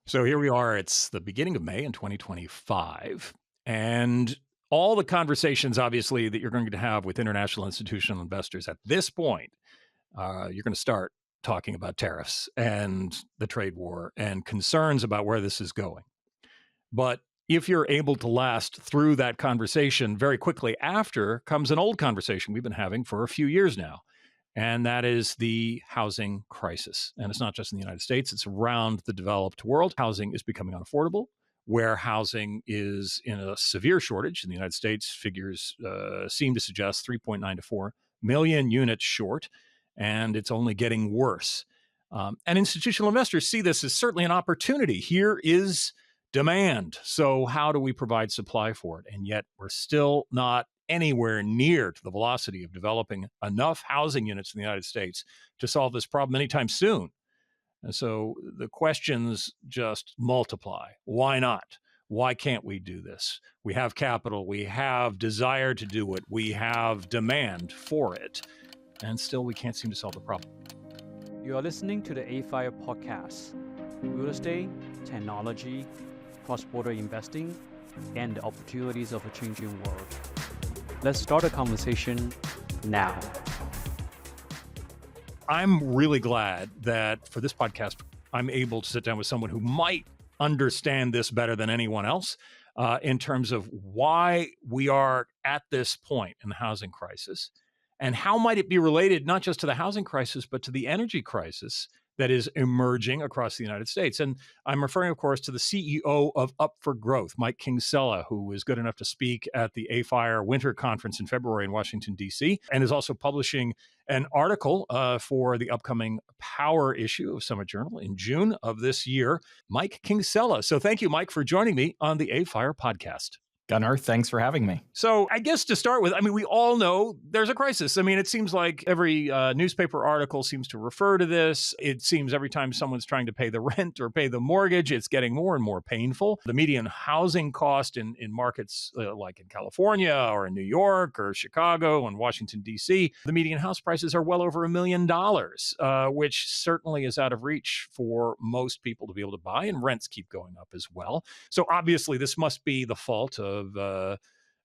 So here we are. It's the beginning of May in 2025. And all the conversations, obviously, that you're going to have with international institutional investors at this point, you're going to start talking about tariffs and the trade war and concerns about where this is going. But if you're able to last through that conversation very quickly after comes an old conversation we've been having for a few years now. And that is the housing crisis. And it's not just in the United States, it's around the developed world. Housing is becoming unaffordable, where housing is in a severe shortage. In the United States, figures seem to suggest 3.9 to 4 million units short, and it's only getting worse. And institutional investors see this as certainly an opportunity. Here is demand. So, how do we provide supply for it? And yet, we're still not anywhere near to the velocity of developing enough housing units in the United States to solve this problem anytime soon. And so the questions just multiply. Why not? Why can't we do this? We have capital, we have desire to do it, we have demand for it, and still we can't seem to solve the problem. You are listening to the AFIRE podcast, real estate, technology, cross-border investing, and the opportunities of a changing world. Let's start a conversation now. I'm really glad that for this podcast, I'm able to sit down with someone who might understand this better than anyone else in terms of why we are at this point in the housing crisis and how might it be related not just to the housing crisis, but to the energy crisis that is emerging across the United States. And I'm referring, of course, to the CEO of Up for Growth, Mike Kingsella, who was good enough to speak at the AFIRE Winter Conference in February in Washington, D.C., and is also publishing an article for the upcoming Power issue of Summit Journal in June of this year. Mike Kingsella. So thank you, Mike, for joining me on the AFIRE podcast. Gunnar, thanks for having me. So I guess to start with, we all know there's a crisis. It seems like every newspaper article seems to refer to this. It seems every time someone's trying to pay the rent or pay the mortgage, it's getting more and more painful. The median housing cost in markets like in California or in New York or Chicago and Washington, D.C., the median house prices are well over $1 million, which certainly is out of reach for most people to be able to buy, and rents keep going up as well. So obviously this must be the fault of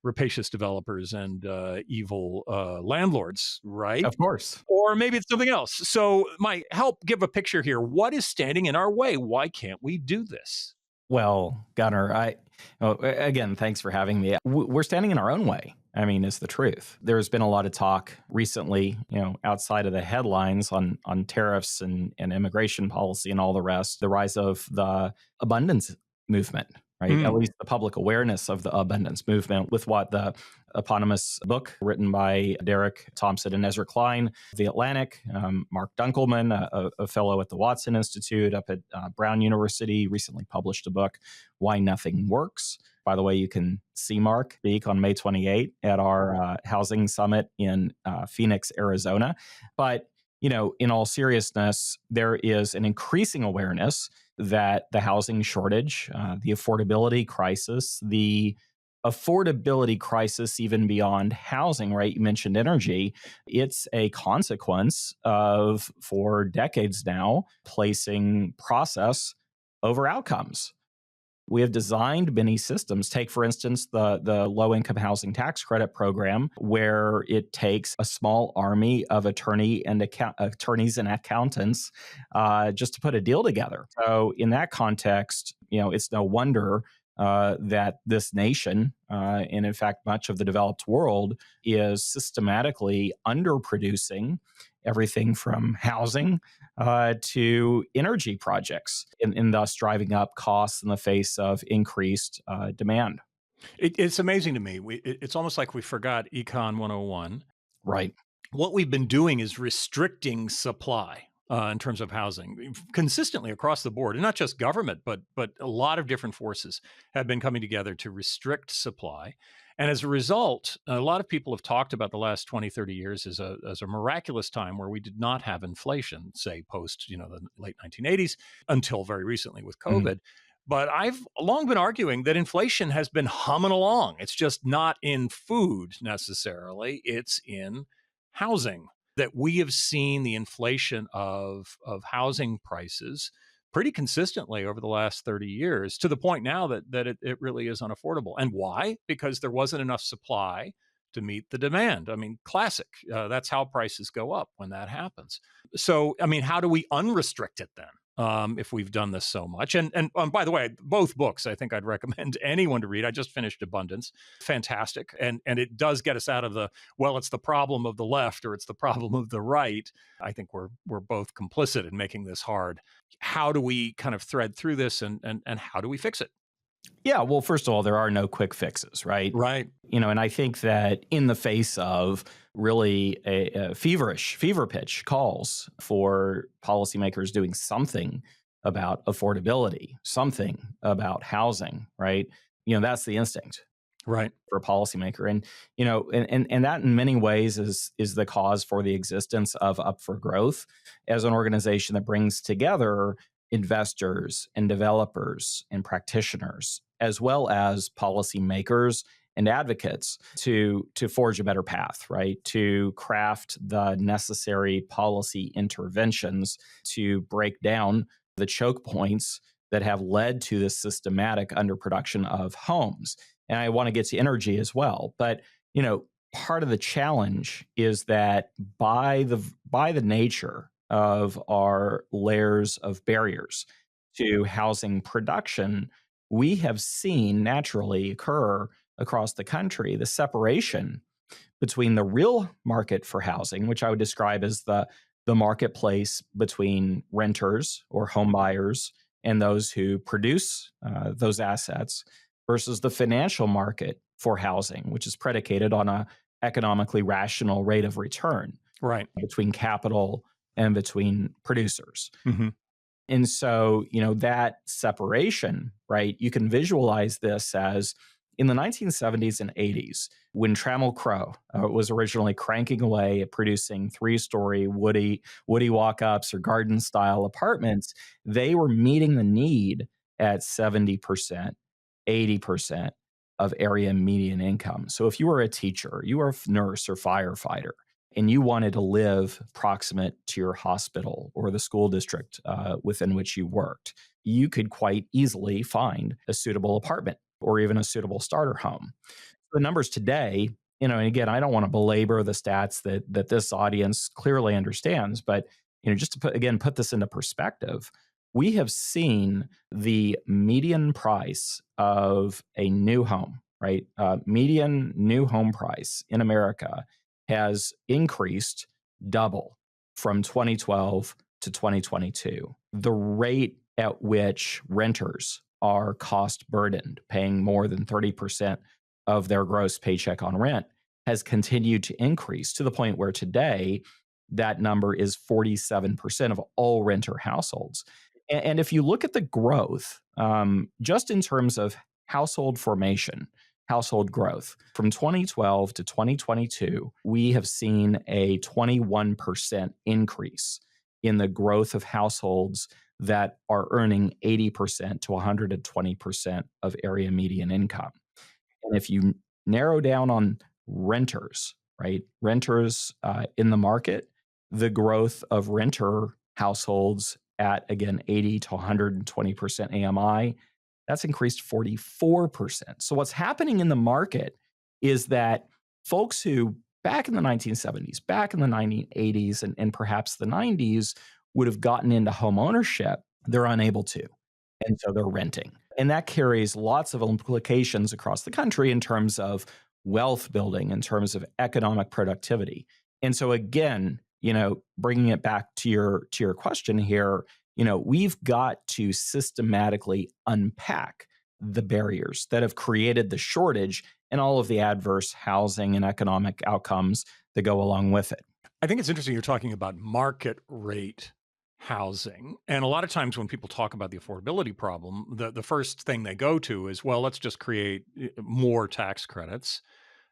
rapacious developers and evil landlords, right? Of course. Or maybe it's something else. So, Mike, help give a picture here. What is standing in our way? Why can't we do this? Well, Gunnar, again, thanks for having me. We're standing in our own way, is the truth. There's been a lot of talk recently, outside of the headlines on tariffs and immigration policy and all the rest, the rise of the abundance movement. Right? At least the public awareness of the abundance movement with what the eponymous book written by Derek Thompson and Ezra Klein, The Atlantic, Mark Dunkelman, a fellow at the Watson Institute up at Brown University, recently published a book, Why Nothing Works. By the way, you can see Mark speak on May 28 at our housing summit in Phoenix, Arizona. But, in all seriousness, there is an increasing awareness that the housing shortage, the affordability crisis even beyond housing, right? You mentioned energy. It's a consequence of, for decades now, placing process over outcomes. We have designed many systems. Take, for instance, the low-income housing tax credit program, where it takes a small army of attorneys and accountants just to put a deal together. So in that context, it's no wonder that this nation, and in fact, much of the developed world, is systematically underproducing everything from housing to energy projects, and thus driving up costs in the face of increased demand. It's amazing to me. It's almost like we forgot Econ 101. Right. What we've been doing is restricting supply in terms of housing consistently across the board, and not just government, but a lot of different forces have been coming together to restrict supply. And as a result, a lot of people have talked about the last 20, 30 years as a miraculous time where we did not have inflation, say post, the late 1980s until very recently with COVID. But I've long been arguing that inflation has been humming along. It's just not in food necessarily. It's in housing. That we have seen the inflation of housing prices pretty consistently over the last 30 years, to the point now that it really is unaffordable. And why? Because there wasn't enough supply to meet the demand. I mean, classic. That's how prices go up when that happens. So, I mean, how do we unrestrict it then? If we've done this so much. And by the way, both books I think I'd recommend anyone to read. I just finished Abundance. Fantastic. And it does get us out of it's the problem of the left or it's the problem of the right. I think we're both complicit in making this hard. How do we kind of thread through this and how do we fix it? Yeah, well, first of all, there are no quick fixes, right? Right. And I think that in the face of really a fever pitch calls for policymakers doing something about affordability, something about housing, right? That's the instinct Right. for a policymaker. And that in many ways is the cause for the existence of Up for Growth as an organization that brings together investors and developers and practitioners, as well as policymakers and advocates to forge a better path, right? To craft the necessary policy interventions to break down the choke points that have led to this systematic underproduction of homes. And I want to get to energy as well. But, part of the challenge is that by the nature of our layers of barriers to housing production, we have seen naturally occur across the country the separation between the real market for housing, which I would describe as the marketplace between renters or home buyers and those who produce those assets, versus the financial market for housing, which is predicated on a economically rational rate of return Right. between capital and between producers. Mm-hmm. And so, that separation, right, you can visualize this as in the 1970s and 80s, when Trammell Crow was originally cranking away at producing 3-story woody walk-ups or garden-style apartments, they were meeting the need at 70%, 80% of area median income. So if you were a teacher, you were a nurse or firefighter, and you wanted to live proximate to your hospital or the school district within which you worked, you could quite easily find a suitable apartment or even a suitable starter home. The numbers today, and again, I don't want to belabor the stats that this audience clearly understands, but just to put this into perspective, we have seen the median price of a new home, right? Median new home price in America has increased double from 2012 to 2022. The rate at which renters are cost burdened, paying more than 30% of their gross paycheck on rent, has continued to increase to the point where today that number is 47% of all renter households. And if you look at the growth, just in terms of household formation, household growth, from 2012 to 2022, we have seen a 21% increase in the growth of households that are earning 80% to 120% of area median income. And if you narrow down on renters, right? Renters in the market, the growth of renter households at, again, 80 to 120% AMI, that's increased 44%. So what's happening in the market is that folks who back in the 1970s, back in the 1980s, and perhaps the 90s would have gotten into home ownership, they're unable to. And so they're renting. And that carries lots of implications across the country in terms of wealth building, in terms of economic productivity. And so again, bringing it back to your question here, we've got to systematically unpack the barriers that have created the shortage and all of the adverse housing and economic outcomes that go along with it. I think it's interesting you're talking about market rate housing. And a lot of times when people talk about the affordability problem, the first thing they go to is, well, let's just create more tax credits.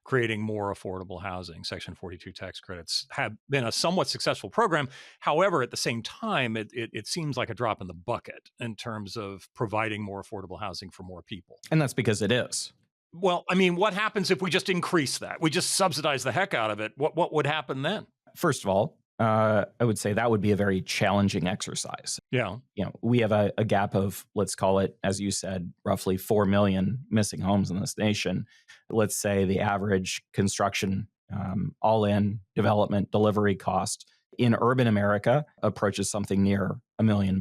Creating more affordable housing. Section 42 tax credits have been a somewhat successful program. However, at the same time, it seems like a drop in the bucket in terms of providing more affordable housing for more people. And that's because it is. Well, I mean, what happens if we just increase that? We just subsidize the heck out of it. What would happen then? First of all, I would say that would be a very challenging exercise. Yeah. We have a gap of, let's call it, as you said, roughly 4 million missing homes in this nation. Let's say the average construction, all-in development delivery cost in urban America approaches something near $1 million,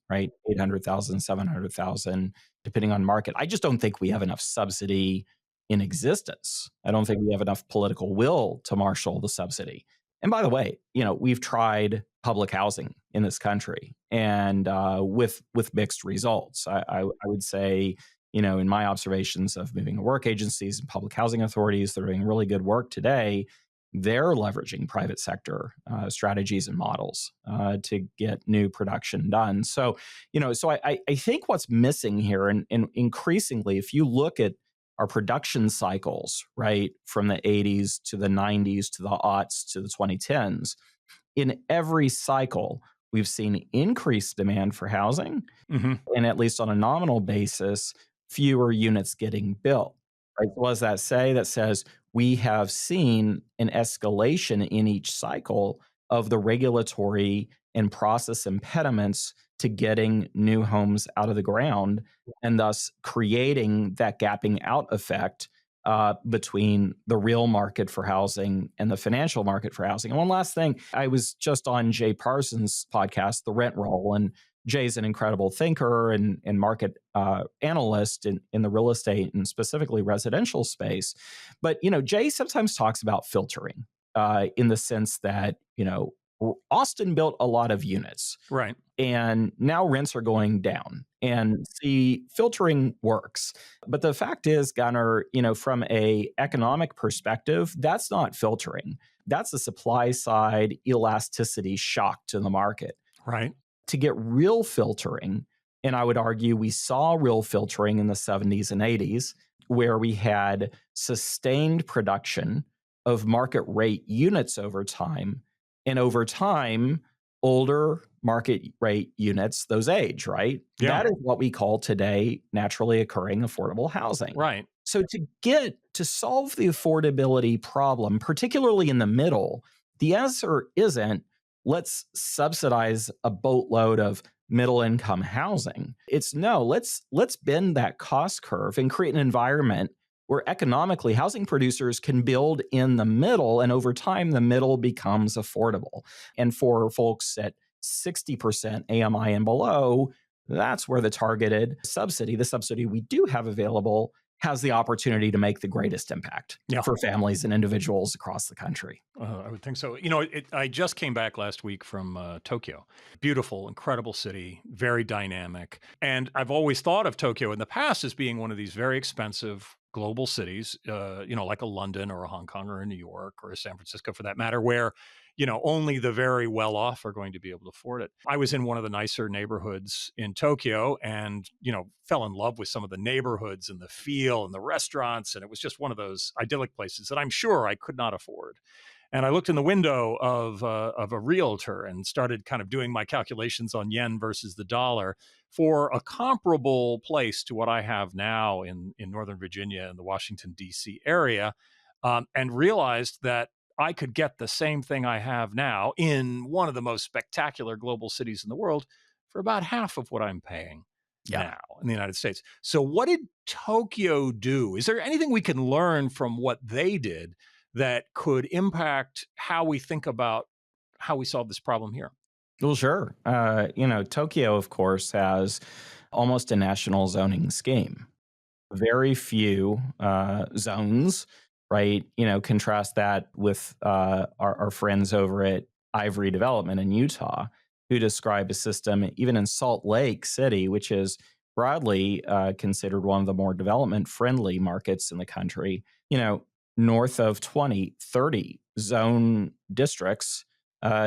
right? 800,000, 700,000, depending on market. I just don't think we have enough subsidy in existence. I don't think we have enough political will to marshal the subsidy. And by the way, we've tried public housing in this country, and with mixed results. I would say, in my observations of moving to work agencies and public housing authorities that are doing really good work today, they're leveraging private sector strategies and models to get new production done. So, I think what's missing here, and increasingly, if you look at our production cycles, right, from the 80s to the 90s to the aughts to the 2010s, in every cycle, we've seen increased demand for housing, and at least on a nominal basis, fewer units getting built. Right? What does that say? That says we have seen an escalation in each cycle of the regulatory and process impediments to getting new homes out of the ground, and thus creating that gapping out effect between the real market for housing and the financial market for housing. And one last thing, I was just on Jay Parsons' podcast, The Rent Roll, and Jay's an incredible thinker and market analyst in the real estate and specifically residential space. But, Jay sometimes talks about filtering in the sense that, Austin built a lot of units. Right. And now rents are going down. And see, filtering works. But the fact is, Gunnar, from a economic perspective, that's not filtering. That's a supply side elasticity shock to the market. Right. To get real filtering, and I would argue we saw real filtering in the 70s and 80s, where we had sustained production of market rate units over time. And over time, older market rate units, those age, right? Yeah. That is what we call today naturally occurring affordable housing. Right. So to solve the affordability problem, particularly in the middle, the answer isn't let's subsidize a boatload of middle income housing. It's no, let's bend that cost curve and create an environment where economically housing producers can build in the middle, and over time the middle becomes affordable. And for folks at 60% AMI and below, that's where the targeted subsidy, the subsidy we do have available, has the opportunity to make the greatest impact for families and individuals across the country. I would think so. I just came back last week from Tokyo. Beautiful, incredible city, very dynamic. And I've always thought of Tokyo in the past as being one of these very expensive global cities, like a London or a Hong Kong or a New York or a San Francisco for that matter, where only the very well-off are going to be able to afford it. I was in one of the nicer neighborhoods in Tokyo and, fell in love with some of the neighborhoods and the feel and the restaurants. And it was just one of those idyllic places that I'm sure I could not afford. And I looked in the window of a realtor and started kind of doing my calculations on yen versus the dollar for a comparable place to what I have now in Northern Virginia and the Washington, D.C. area, and realized that I could get the same thing I have now in one of the most spectacular global cities in the world for about half of what I'm paying now in the United States. So what did Tokyo do? Is there anything we can learn from what they did that could impact how we think about how we solve this problem here? Well, sure. Tokyo, of course, has almost a national zoning scheme. Very few zones, right? Contrast that with our friends over at Ivory Development in Utah, who describe a system, even in Salt Lake City, which is broadly considered one of the more development-friendly markets in the country, north of 20, 30 zone districts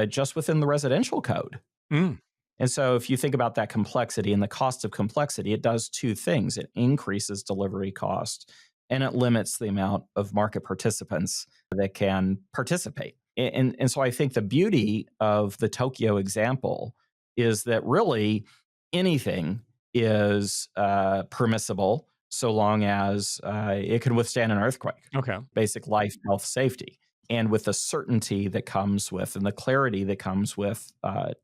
just within the residential code. Mm. And so if you think about that complexity and the cost of complexity, it does two things. It increases delivery cost and it limits the amount of market participants that can participate. And so I think the beauty of the Tokyo example is that really anything is permissible so long as it can withstand an earthquake. Okay. Basic life, health, safety. and with the certainty that comes with and the clarity that comes with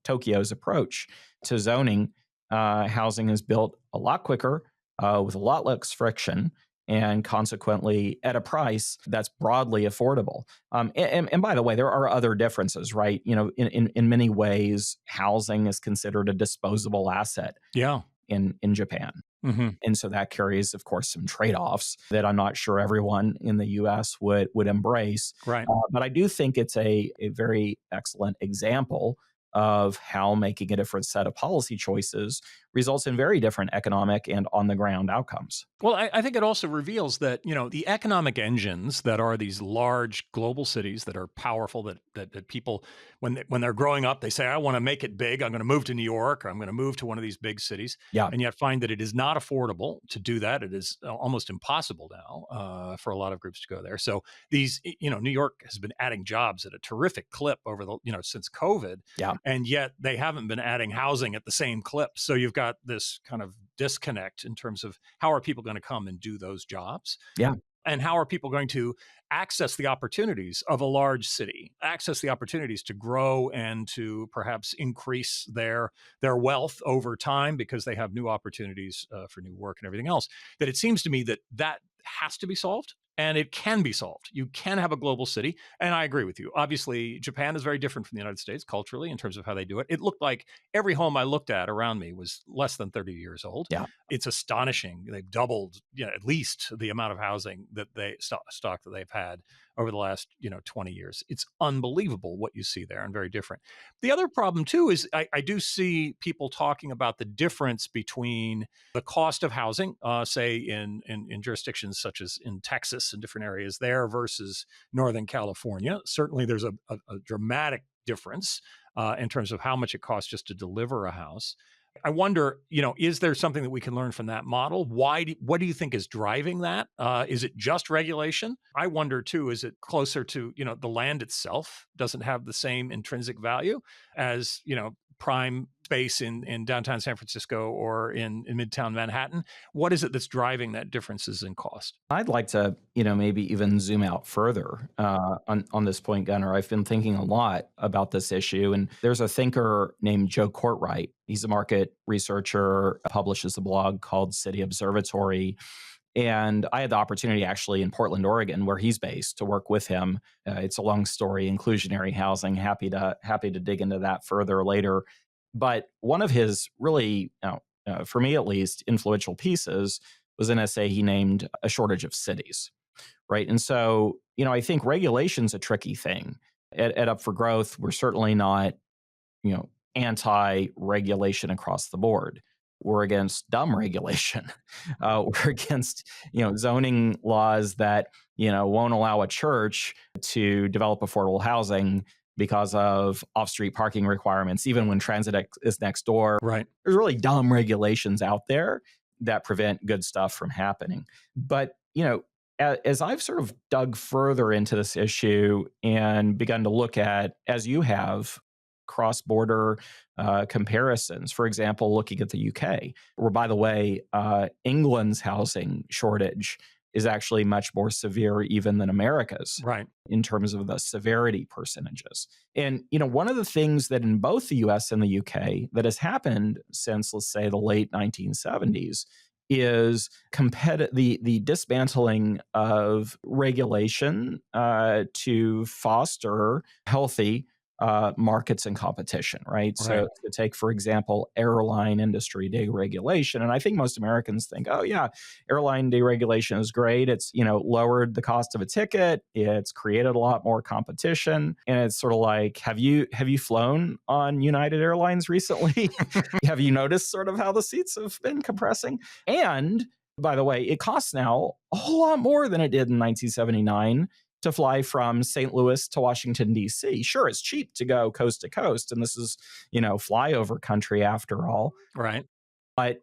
Tokyo's approach to zoning, housing is built a lot quicker, with a lot less friction, and consequently at a price that's broadly affordable. And by the way, there are other differences, right? In many ways, housing is considered a disposable asset Yeah. in Japan. Hmm. And so that carries, of course, some trade-offs that I'm not sure everyone in the U.S. would embrace. Right. But I do think it's a very excellent example of how making a different set of policy choices results in very different economic and on-the-ground outcomes. Well, I think it also reveals that, the economic engines that are these large global cities that are powerful, that people, when they're growing up, they say, I want to make it big. I'm going to move to New York, or I'm going to move to one of these big cities, Yeah, and yet find that it is not affordable to do that. It is almost impossible now for a lot of groups to go there. So New York has been adding jobs at a terrific clip over since COVID, yeah, and yet they haven't been adding housing at the same clip. So you've got this kind of disconnect in terms of how are people going to come and do those jobs, yeah, and how are people going to access the opportunities of a large city, access the opportunities to grow and to perhaps increase their wealth over time because they have new opportunities for new work and everything else. That it seems to me that has to be solved. And it can be solved. You can have a global city. And I agree with you. Obviously, Japan is very different from the United States culturally in terms of how they do it. It looked like every home I looked at around me was less than 30 years old. yeah. It's astonishing. They've doubled, at least the amount of housing that stock that they've had over the last, 20 years. It's unbelievable what you see there, and very different. The other problem too is I do see people talking about the difference between the cost of housing, say in jurisdictions such as in Texas and different areas there versus Northern California. Certainly, there's a dramatic difference in terms of how much it costs just to deliver a house. I wonder, is there something that we can learn from that model? What do you think is driving that? Is it just regulation? I wonder too, is it closer to, the land itself doesn't have the same intrinsic value as, prime space in downtown San Francisco or in Midtown Manhattan? What is it that's driving that differences in cost? I'd like to, maybe even zoom out further on this point, Gunnar. I've been thinking a lot about this issue, and there's a thinker named Joe Courtwright. He's a market researcher, publishes a blog called City Observatory. And I had the opportunity actually in Portland, Oregon, where he's based, to work with him. It's a long story, inclusionary housing. Happy to dig into that further later. But one of his really, for me at least, influential pieces was an essay he named "A Shortage of Cities." Right, and so I think regulation's a tricky thing. At Up for Growth, we're certainly not anti-regulation across the board. We're against dumb regulation. We're against, zoning laws that, won't allow a church to develop affordable housing because of off-street parking requirements, even when transit is next door. Right. There's really dumb regulations out there that prevent good stuff from happening. But, as I've sort of dug further into this issue and begun to look at, as you have, cross-border comparisons. For example, looking at the UK, where, by the way, England's housing shortage is actually much more severe even than America's, Right. in terms of the severity percentages. And, one of the things that in both the US and the UK that has happened since, let's say, the late 1970s is the dismantling of regulation to foster healthy markets and competition, right? So Right. to take, for example, airline industry deregulation, and I think most Americans think, oh yeah, airline deregulation is great. It's, lowered the cost of a ticket. It's created a lot more competition. And it's sort of like, have you flown on United Airlines recently? Have you noticed sort of how the seats have been compressing? And by the way, it costs now a whole lot more than it did in 1979 to fly from St. Louis to Washington, D.C. Sure, it's cheap to go coast to coast, and this is, flyover country after all. Right. But,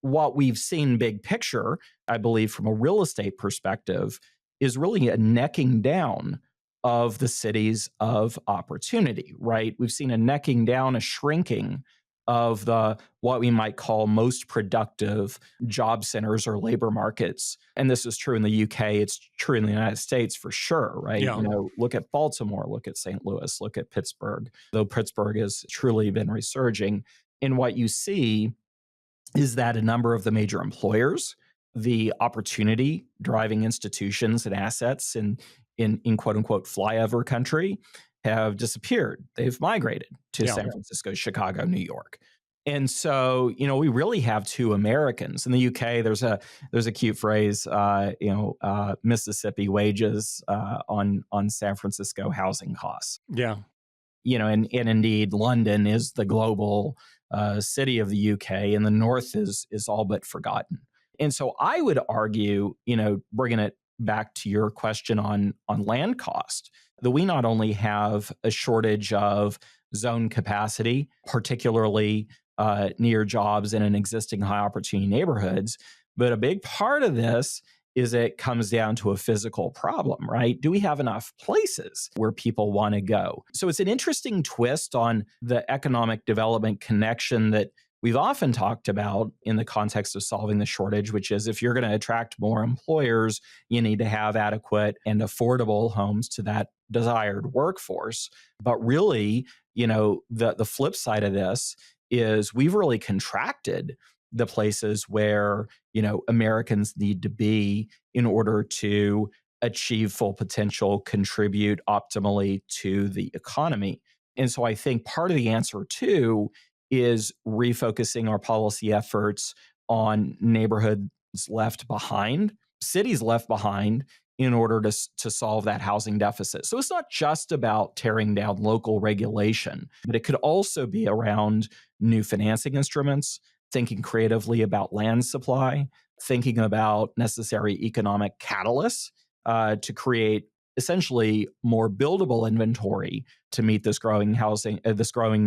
what we've seen big picture, I believe, from a real estate perspective, is really a necking down of the cities of opportunity, right? We've seen a necking down, a shrinking of the what we might call most productive job centers or labor markets. And this is true in the UK, it's true in the United States for sure, right? Yeah. Look at Baltimore, look at St. Louis, look at Pittsburgh, though Pittsburgh has truly been resurging. And what you see is that a number of the major employers, the opportunity driving institutions and assets in quote unquote flyover country have disappeared. They've migrated to Yeah. San Francisco, Chicago, New York. And so, we really have two Americans. In the UK, there's a cute phrase, Mississippi wages on San Francisco housing costs. Yeah. And indeed, London is the global city of the UK, and the North is all but forgotten. And so I would argue, bringing it back to your question on land cost, that we not only have a shortage of zone capacity, particularly near jobs and in existing high opportunity neighborhoods, but a big part of this is it comes down to a physical problem, right? Do we have enough places where people want to go? So it's an interesting twist on the economic development connection that we've often talked about in the context of solving the shortage, which is if you're going to attract more employers, you need to have adequate and affordable homes to that desired workforce. But really, the flip side of this is we've really contracted the places where Americans need to be in order to achieve full potential, contribute optimally to the economy. And so I think part of the answer too is refocusing our policy efforts on neighborhoods left behind, cities left behind, in order to solve that housing deficit. So it's not just about tearing down local regulation, but it could also be around new financing instruments, thinking creatively about land supply, thinking about necessary economic catalysts to create essentially more buildable inventory to meet this growing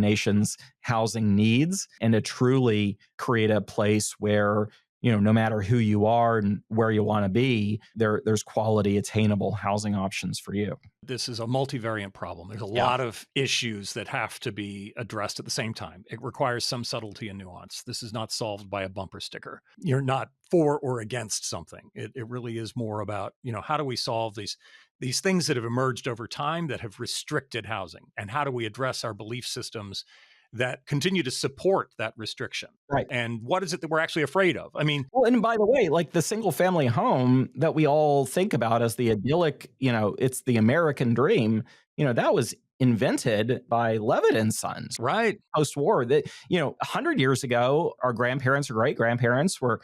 nation's housing needs, and to truly create a place where no matter who you are and where you want to be, there's quality, attainable housing options for you. This is a multivariant problem. There's a lot of issues that have to be addressed at the same time. It requires some subtlety and nuance. This is not solved by a bumper sticker. You're not for or against something. It really is more about, how do we solve these things that have emerged over time that have restricted housing? And how do we address our belief systems that continue to support that restriction? Right. And what is it that we're actually afraid of? I mean, well, and by the way, like the single family home that we all think about as the idyllic, it's the American dream, that was invented by Levitt and Sons. Right. Post-war, that, 100 years ago, our grandparents or great grandparents were,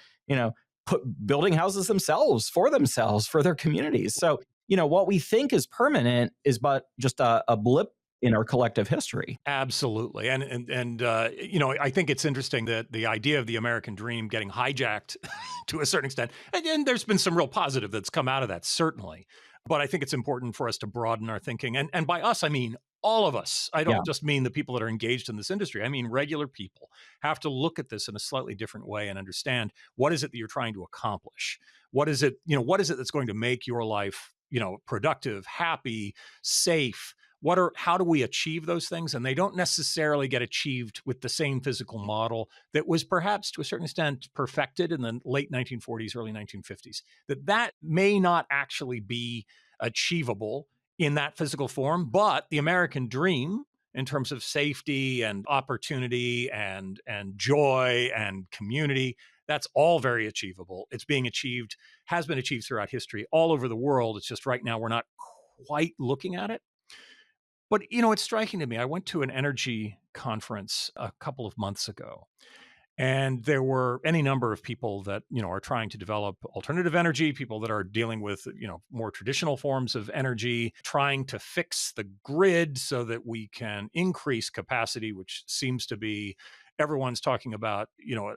building houses themselves, for their communities. So, what we think is permanent is but just a blip in our collective history. Absolutely. And I think it's interesting that the idea of the American dream getting hijacked to a certain extent, and there's been some real positive that's come out of that, certainly. But I think it's important for us to broaden our thinking. And by us, I mean all of us. I don't just mean the people that are engaged in this industry. I mean regular people have to look at this in a slightly different way and understand what is it that you're trying to accomplish? What is it that's going to make your life, productive, happy, safe? How do we achieve those things? And they don't necessarily get achieved with the same physical model that was perhaps to a certain extent perfected in the late 1940s, early 1950s. That may not actually be achievable in that physical form, but the American dream in terms of safety and opportunity and joy and community, that's all very achievable. It's being achieved, has been achieved throughout history all over the world. It's just right now we're not quite looking at it. But, it's striking to me. I went to an energy conference a couple of months ago, and there were any number of people that, are trying to develop alternative energy, people that are dealing with, more traditional forms of energy, trying to fix the grid so that we can increase capacity, which seems to be everyone's talking about,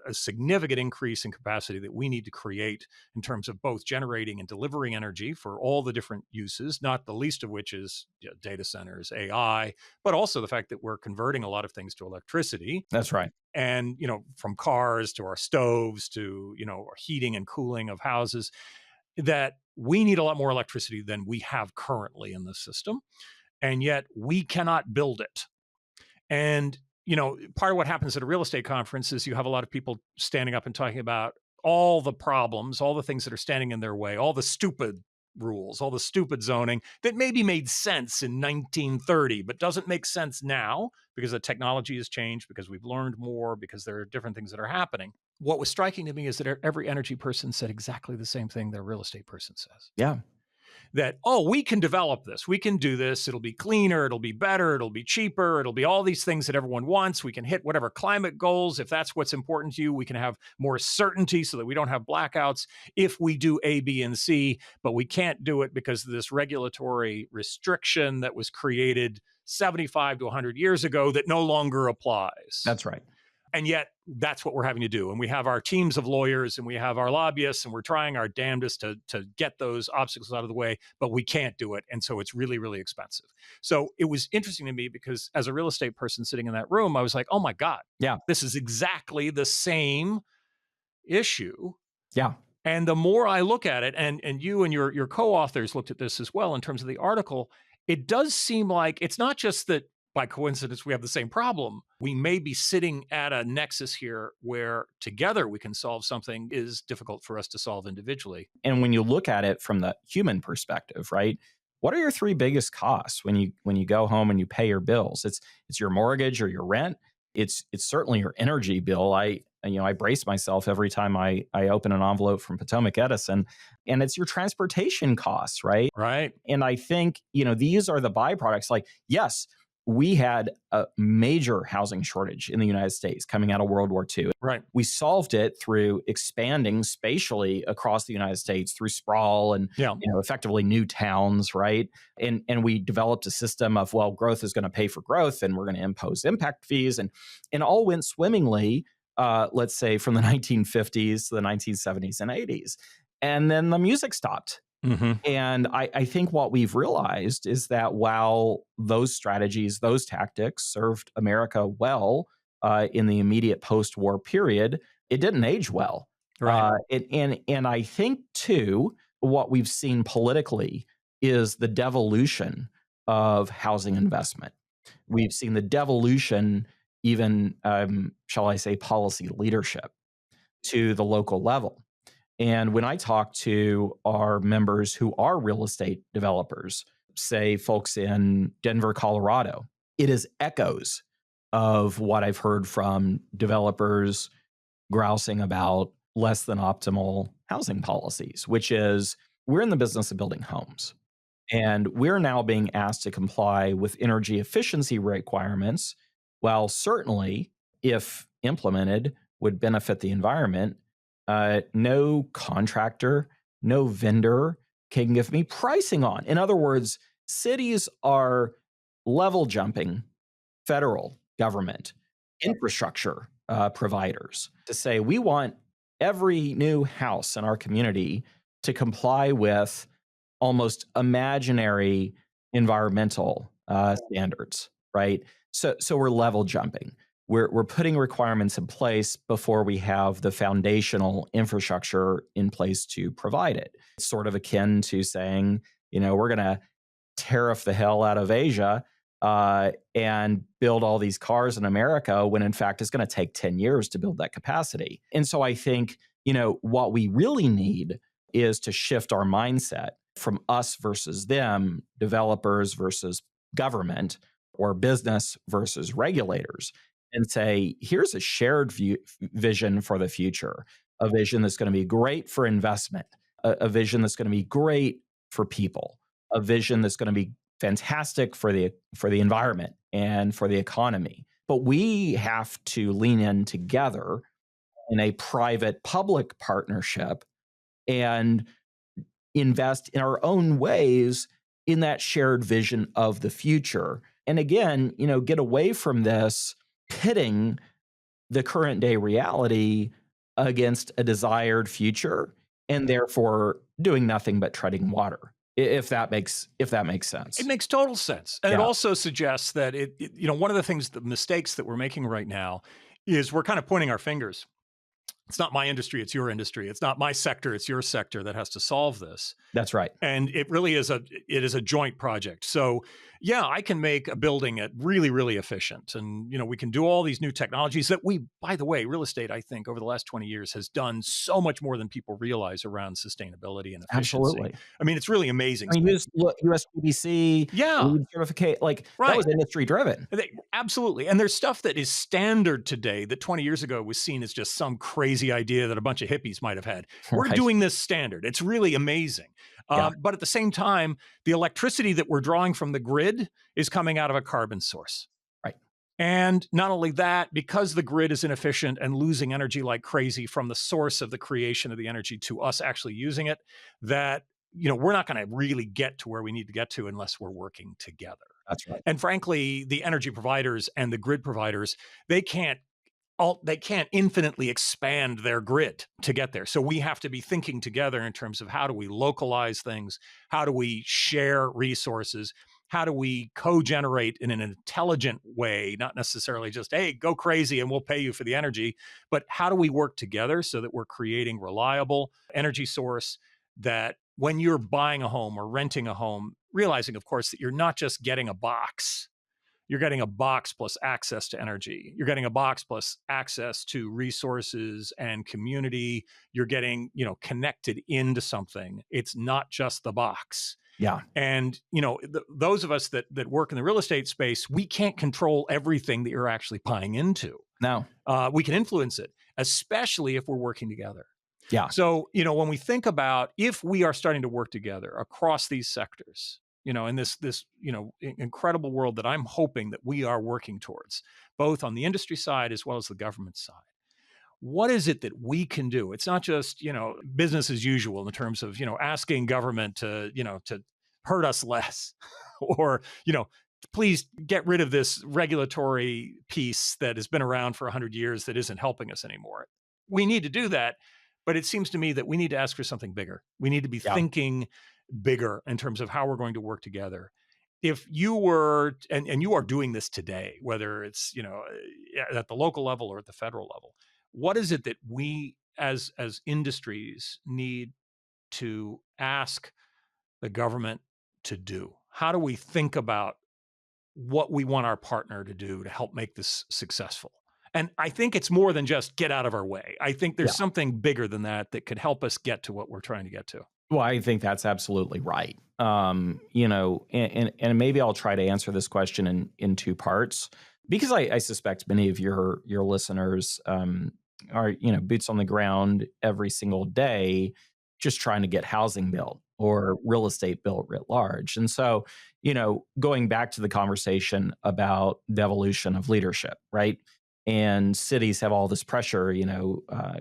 a significant increase in capacity that we need to create in terms of both generating and delivering energy for all the different uses, not the least of which is data centers, AI, but also the fact that we're converting a lot of things to electricity. That's right. And, from cars to our stoves to, our heating and cooling of houses, that we need a lot more electricity than we have currently in the system. And yet we cannot build it. And part of what happens at a real estate conference is you have a lot of people standing up and talking about all the problems, all the things that are standing in their way, all the stupid rules, all the stupid zoning that maybe made sense in 1930, but doesn't make sense now because the technology has changed, because we've learned more, because there are different things that are happening. What was striking to me is that every energy person said exactly the same thing that a real estate person says. Yeah. That, oh, we can develop this. We can do this. It'll be cleaner. It'll be better. It'll be cheaper. It'll be all these things that everyone wants. We can hit whatever climate goals. If that's what's important to you, we can have more certainty so that we don't have blackouts if we do A, B, and C, but we can't do it because of this regulatory restriction that was created 75 to 100 years ago that no longer applies. That's right. And yet that's what we're having to do. And we have our teams of lawyers and we have our lobbyists and we're trying our damnedest to get those obstacles out of the way, but we can't do it. And so it's really, really expensive. So it was interesting to me because as a real estate person sitting in that room, I was like, oh my God, Yeah. this is exactly the same issue. Yeah. And the more I look at it, and you and your co-authors looked at this as well in terms of the article, it does seem like it's not just that by coincidence we have the same problem. We may be sitting at a nexus here where together we can solve something is difficult for us to solve individually. And when you look at it from the human perspective, right? What are your three biggest costs when you go home and you pay your bills? It's your mortgage or your rent. It's certainly your energy bill. I brace myself every time I open an envelope from Potomac Edison, and it's your transportation costs, right? Right. And I think, these are the byproducts. Like, yes, we had a major housing shortage in the United States coming out of World War II. Right. We solved it through expanding spatially across the United States through sprawl and effectively new towns, right? And we developed a system of, well, growth is going to pay for growth and we're going to impose impact fees. And all went swimmingly, let's say from the 1950s to the 1970s and 80s. And then the music stopped. Mm-hmm. And I think what we've realized is that while those strategies, those tactics served America well in the immediate post-war period, it didn't age well. Right. And I think, too, what we've seen politically is the devolution of housing investment. We've seen the devolution, even, shall I say, policy leadership to the local level. And when I talk to our members who are real estate developers, say folks in Denver, Colorado, it is echoes of what I've heard from developers grousing about less than optimal housing policies, which is we're in the business of building homes. And we're now being asked to comply with energy efficiency requirements, while certainly, if implemented, would benefit the environment. No contractor, no vendor can give me pricing on. In other words, cities are level jumping federal government infrastructure providers to say, we want every new house in our community to comply with almost imaginary environmental standards, right? So we're level jumping. We're putting requirements in place before we have the foundational infrastructure in place to provide it. It's sort of akin to saying, we're going to tariff the hell out of Asia and build all these cars in America when in fact it's going to take 10 years to build that capacity. And so I think, what we really need is to shift our mindset from us versus them, developers versus government, or business versus regulators, and say, here's a shared vision for the future, a vision that's going to be great for investment, a vision that's going to be great for people, a vision that's going to be fantastic for the environment and for the economy. But we have to lean in together in a private-public partnership and invest in our own ways in that shared vision of the future. And again, get away from this pitting the current day reality against a desired future and therefore doing nothing but treading water. If that makes sense. It makes total sense. And it also suggests that one of the mistakes that we're making right now is we're kind of pointing our fingers It's not my industry, it's your industry. It's not my sector, it's your sector that has to solve this. That's right. And it really is a joint project. So yeah, I can make a building at really, really efficient. And, we can do all these new technologies that by the way, real estate, I think over the last 20 years has done so much more than people realize around sustainability and efficiency. Absolutely. I mean, it's really amazing. I mean, USPBC, Yeah, LEED certificate, that right. was industry driven. Absolutely. And there's stuff that is standard today that 20 years ago was seen as just some crazy idea that a bunch of hippies might have had. We're Right. doing this standard. It's really amazing. Yeah. But at the same time, the electricity that we're drawing from the grid is coming out of a carbon source. Right. And not only that, because the grid is inefficient and losing energy like crazy from the source of the creation of the energy to us actually using it, that we're not going to really get to where we need to get to unless we're working together. That's right. And frankly, the energy providers and the grid providers, they can't infinitely expand their grid to get there. So we have to be thinking together in terms of how do we localize things? How do we share resources? How do we co-generate in an intelligent way, not necessarily just, hey, go crazy and we'll pay you for the energy, but how do we work together so that we're creating reliable energy source that when you're buying a home or renting a home, realizing, of course, that you're not just getting a box. You're getting a box plus access to energy. You're getting a box plus access to resources and community. You're getting, connected into something. It's not just the box. Yeah. And, those of us that work in the real estate space, we can't control everything that you're actually buying into. No. We can influence it, especially if we're working together. Yeah. So, when we think about if we are starting to work together across these sectors, in this incredible world that I'm hoping that we are working towards, both on the industry side as well as the government side. What is it that we can do? It's not just, business as usual in terms of, asking government to hurt us less or, please get rid of this regulatory piece that has been around for 100 years that isn't helping us anymore. We need to do that. But it seems to me that we need to ask for something bigger. We need to be thinking bigger in terms of how we're going to work together. If you were, and you are doing this today, whether it's, at the local level or at the federal level, what is it that we as industries need to ask the government to do? How do we think about what we want our partner to do to help make this successful? And I think it's more than just get out of our way. I think there's something bigger than that could help us get to what we're trying to get to. Well, I think that's absolutely right. And maybe I'll try to answer this question in two parts, because I suspect many of your listeners are, boots on the ground every single day, just trying to get housing built or real estate built writ large. And so, going back to the conversation about the evolution of leadership, right? And cities have all this pressure,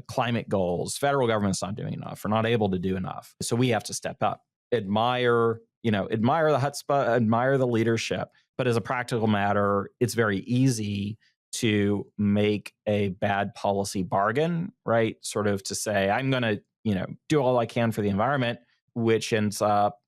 climate goals, federal government's not doing enough, or not able to do enough. So we have to step up, admire the chutzpah, admire the leadership. But as a practical matter, it's very easy to make a bad policy bargain, right? Sort of to say, I'm going to, do all I can for the environment, which ends up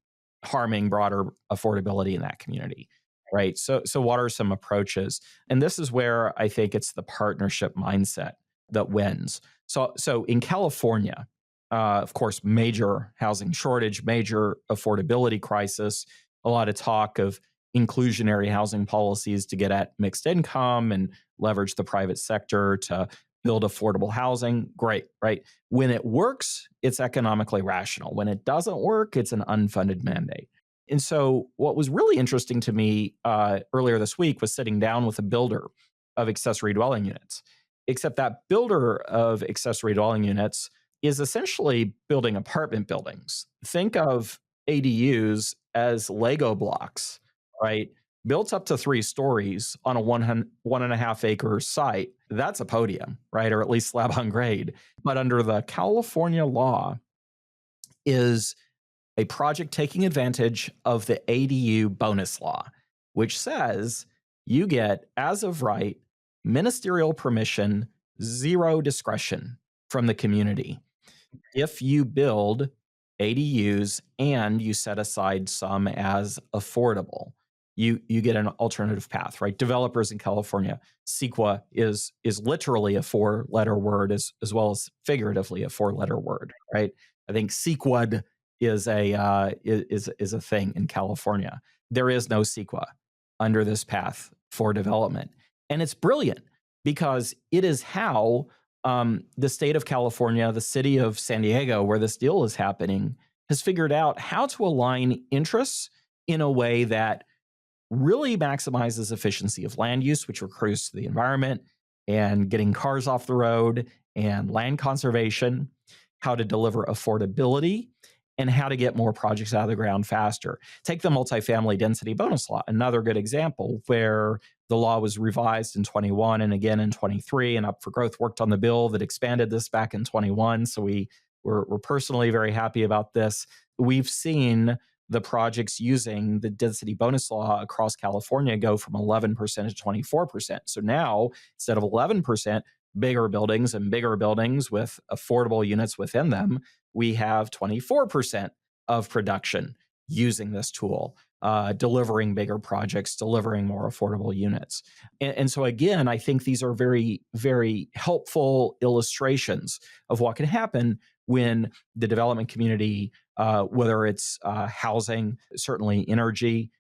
harming broader affordability in that community. Right. So what are some approaches? And this is where I think it's the partnership mindset that wins. So in California, of course, major housing shortage, major affordability crisis, a lot of talk of inclusionary housing policies to get at mixed income and leverage the private sector to build affordable housing. Great, right? When it works, it's economically rational. When it doesn't work, it's an unfunded mandate. And so what was really interesting to me earlier this week was sitting down with a builder of accessory dwelling units, except that builder of accessory dwelling units is essentially building apartment buildings. Think of ADUs as Lego blocks, right? Built up to 3 stories on a 1.5 acre site. That's a podium, right? Or at least slab on grade. But under the California law is a project taking advantage of the ADU bonus law, which says you get, as of right, ministerial permission, 0 discretion from the community if you build ADUs and you set aside some as affordable. you get an alternative path, right? Developers in California, CEQA is literally a 4-letter word as well as figuratively a 4-letter word, right? I think CEQA is a thing in California. There is no CEQA under this path for development, and it's brilliant because it is how the state of California, the city of San Diego, where this deal is happening, has figured out how to align interests in a way that really maximizes efficiency of land use, which accrues to the environment, and getting cars off the road, and land conservation, how to deliver affordability, and how to get more projects out of the ground faster. Take the multifamily density bonus law, another good example where the law was revised in 21 and again in 23, and Up for Growth worked on the bill that expanded this back in 21. So we're personally very happy about this. We've seen the projects using the density bonus law across California go from 11% to 24%. So now, instead of 11%, bigger buildings and bigger buildings with affordable units within them, we have 24% of production using this tool, delivering bigger projects, delivering more affordable units. And so again, I think these are very, very helpful illustrations of what can happen when the development community, whether it's housing, certainly energy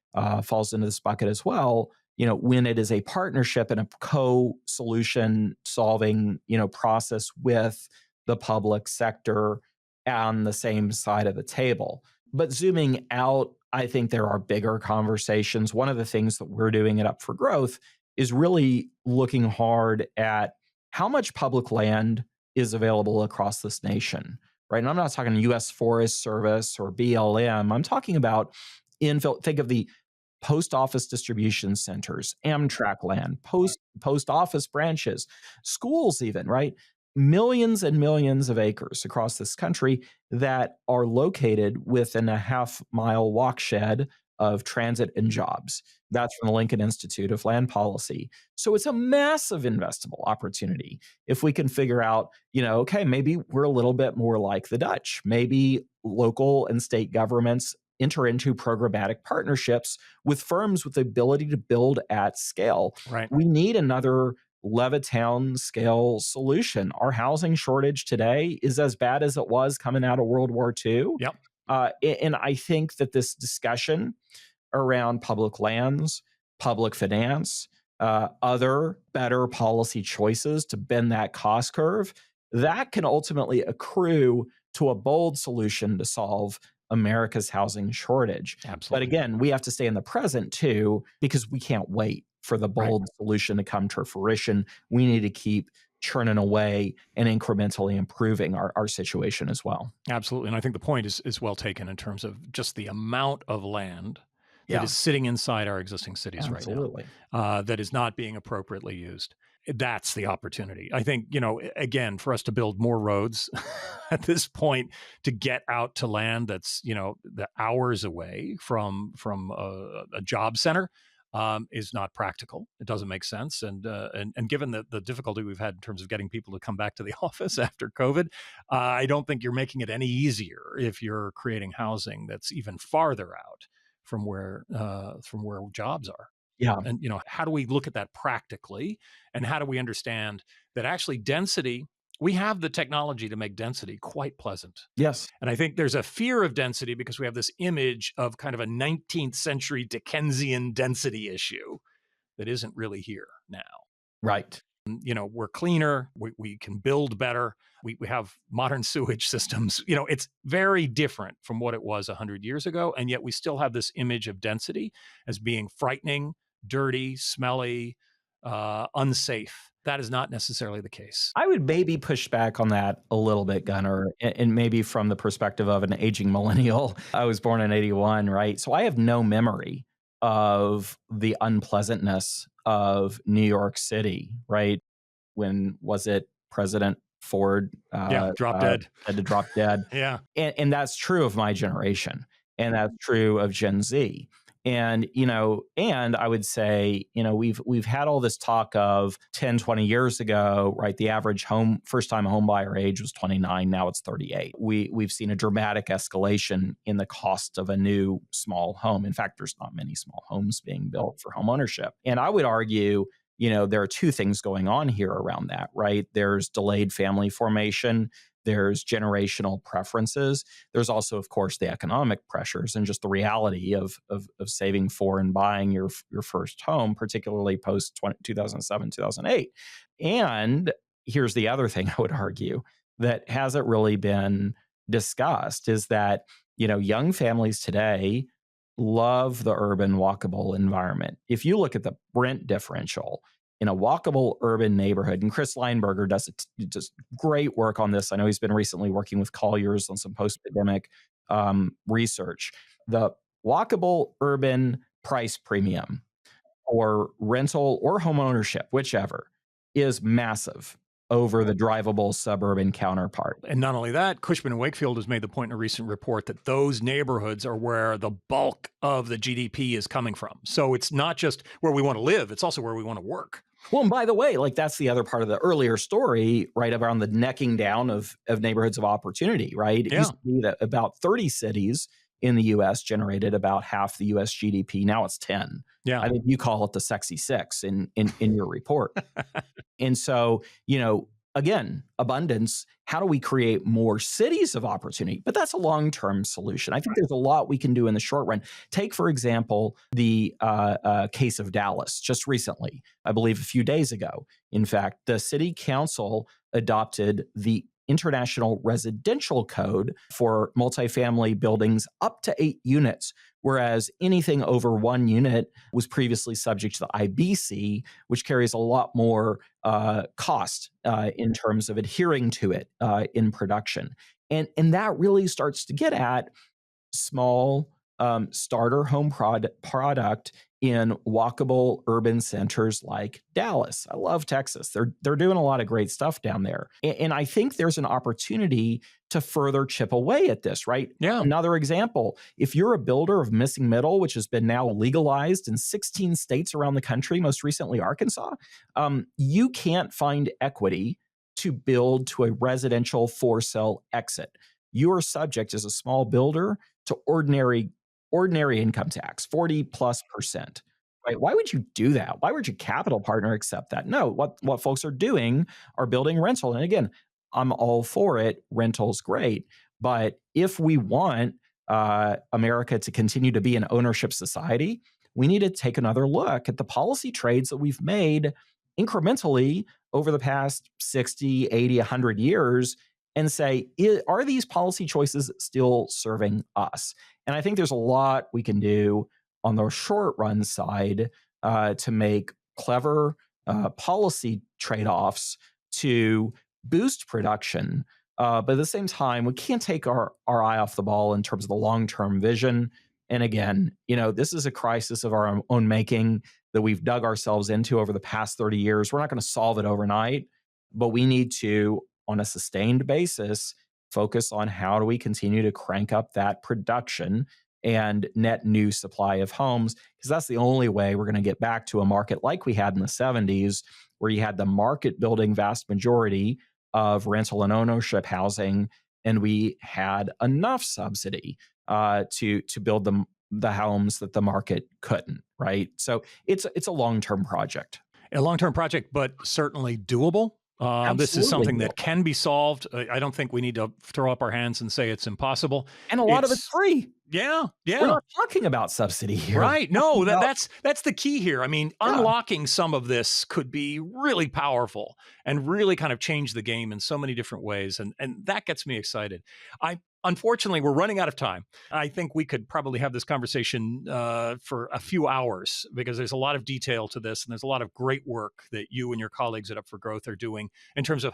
falls into this bucket as well, when it is a partnership and a co-solution solving, process with the public sector on the same side of the table. But zooming out, I think there are bigger conversations. One of the things that we're doing at Up for Growth is really looking hard at how much public land is available across this nation, right? And I'm not talking U.S. Forest Service or BLM. I'm talking about infill. Think of the post office distribution centers, Amtrak land, post office branches, schools even, right? Millions and millions of acres across this country that are located within a half-mile walk shed of transit and jobs. That's from the Lincoln Institute of Land Policy. So it's a massive investable opportunity if we can figure out, okay, maybe we're a little bit more like the Dutch. Maybe local and state governments enter into programmatic partnerships with firms with the ability to build at scale. Right. We need another Levittown scale solution. Our housing shortage today is as bad as it was coming out of World War II. Yep. And I think that this discussion around public lands, public finance, other better policy choices to bend that cost curve, that can ultimately accrue to a bold solution to solve America's housing shortage. Absolutely. But again, we have to stay in the present too, because we can't wait for the bold solution to come to fruition. We need to keep churning away and incrementally improving our situation as well. Absolutely. And I think the point is well taken in terms of just the amount of land that is sitting inside our existing cities right now, that is not being appropriately used. That's the opportunity. I think, again, for us to build more roads at this point to get out to land that's, the hours away from a job center is not practical. It doesn't make sense. And given the difficulty we've had in terms of getting people to come back to the office after COVID, I don't think you're making it any easier if you're creating housing that's even farther out from where jobs are. Yeah. And, how do we look at that practically? And how do we understand that actually density, we have the technology to make density quite pleasant. Yes. And I think there's a fear of density because we have this image of kind of a 19th century Dickensian density issue that isn't really here now. Right. We're cleaner. We can build better. We have modern sewage systems. It's very different from what it was 100 years ago. And yet we still have this image of density as being frightening, dirty, smelly, unsafe. That is not necessarily the case. I would maybe push back on that a little bit, Gunnar, and maybe from the perspective of an aging millennial. I was born in 81, right? So I have no memory of the unpleasantness of New York City, right? When was it President Ford drop dead. Had to drop dead. Yeah. And that's true of my generation. And that's true of Gen Z. And, and I would say, we've had all this talk of 10, 20 years ago, right? The average first time home buyer age was 29. Now it's 38. We've seen a dramatic escalation in the cost of a new small home. In fact, there's not many small homes being built for home ownership. And I would argue, there are two things going on here around that, right? There's delayed family formation. There's generational preferences. There's also, of course, the economic pressures and just the reality of saving for and buying your first home, particularly post 2007, 2008. And here's the other thing I would argue that hasn't really been discussed is that, young families today love the urban walkable environment. If you look at the rent differential in a walkable urban neighborhood, and Chris Lineberger does great work on this. I know he's been recently working with Colliers on some post-pandemic research. The walkable urban price premium or rental or home ownership, whichever, is massive over the drivable suburban counterpart. And not only that, Cushman & Wakefield has made the point in a recent report that those neighborhoods are where the bulk of the GDP is coming from. So it's not just where we want to live, it's also where we want to work. Well, and by the way, that's the other part of the earlier story, right, around the necking down of neighborhoods of opportunity, right? It used to be that about 30 cities in the U.S. generated about half the U.S. GDP. Now it's 10. Yeah. I think you call it the sexy six in your report. And so, again, abundance, how do we create more cities of opportunity? But that's a long-term solution. I think there's a lot we can do in the short run. Take, for example, the case of Dallas just recently, I believe a few days ago. In fact, the city council adopted the International Residential Code for multifamily buildings up to 8 units, whereas anything over 1 unit was previously subject to the IBC, which carries a lot more cost in terms of adhering to it in production. And that really starts to get at small starter home product in walkable urban centers like Dallas. I love Texas. They're doing a lot of great stuff down there. And I think there's an opportunity to further chip away at this, right? Yeah. Another example, if you're a builder of missing middle, which has been now legalized in 16 states around the country, most recently Arkansas, you can't find equity to build to a residential for sale exit. You are subject as a small builder to ordinary income tax, 40+%. Right? Why would you do that? Why would your capital partner accept that? No, what folks are doing are building rental. And again, I'm all for it. Rental's great. But if we want America to continue to be an ownership society, we need to take another look at the policy trades that we've made incrementally over the past 60, 80, 100 years and say, are these policy choices still serving us? And I think there's a lot we can do on the short run side to make clever policy trade-offs to boost production. But at the same time, we can't take our eye off the ball in terms of the long-term vision. And again, this is a crisis of our own making that we've dug ourselves into over the past 30 years. We're not going to solve it overnight, but we need to, on a sustained basis, focus on how do we continue to crank up that production and net new supply of homes, because that's the only way we're going to get back to a market like we had in the 70s, where you had the market building vast majority of rental and ownership housing, and we had enough subsidy to build the homes that the market couldn't, right? So it's a long-term project. A long-term project, but certainly doable. This is something that can be solved. I don't think we need to throw up our hands and say it's impossible. And a lot of it's free. Yeah. We're not talking about subsidy here. Right. No, that's the key here. I mean, unlocking some of this could be really powerful and really kind of change the game in so many different ways. And that gets me excited. Unfortunately, we're running out of time. I think we could probably have this conversation for a few hours because there's a lot of detail to this and there's a lot of great work that you and your colleagues at Up for Growth are doing in terms of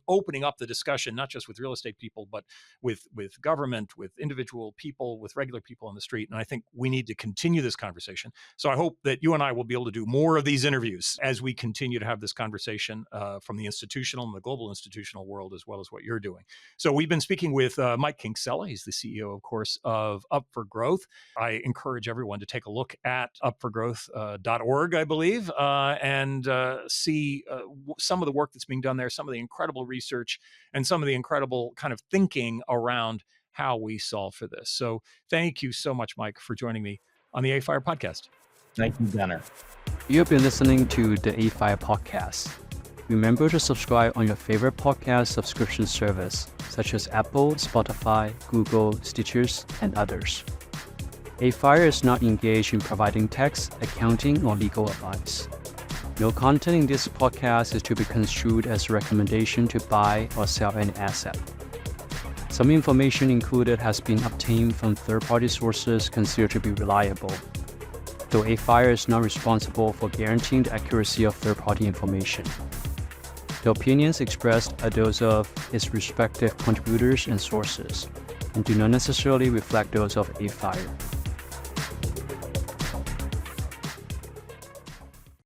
opening up the discussion, not just with real estate people, but with government, with individual people, with regular people on the street. And I think we need to continue this conversation. So I hope that you and I will be able to do more of these interviews as we continue to have this conversation from the institutional and the global institutional world, as well as what you're doing. So we've been speaking with Mike Kingsella, Kingsella. He's the CEO, of course, of Up for Growth. I encourage everyone to take a look at upforgrowth.org, I believe, and see some of the work that's being done there, some of the incredible research, and some of the incredible kind of thinking around how we solve for this. So thank you so much, Mike, for joining me on the AFIRE podcast. Thank you, Gunnar. You have been listening to the AFIRE podcast. Remember to subscribe on your favorite podcast subscription service, such as Apple, Spotify, Google, Stitchers, and others. AFIRE is not engaged in providing tax, accounting, or legal advice. No content in this podcast is to be construed as a recommendation to buy or sell any asset. Some information included has been obtained from third-party sources considered to be reliable, though AFIRE is not responsible for guaranteeing the accuracy of third-party information. The opinions expressed are those of its respective contributors and sources, and do not necessarily reflect those of AFIRE.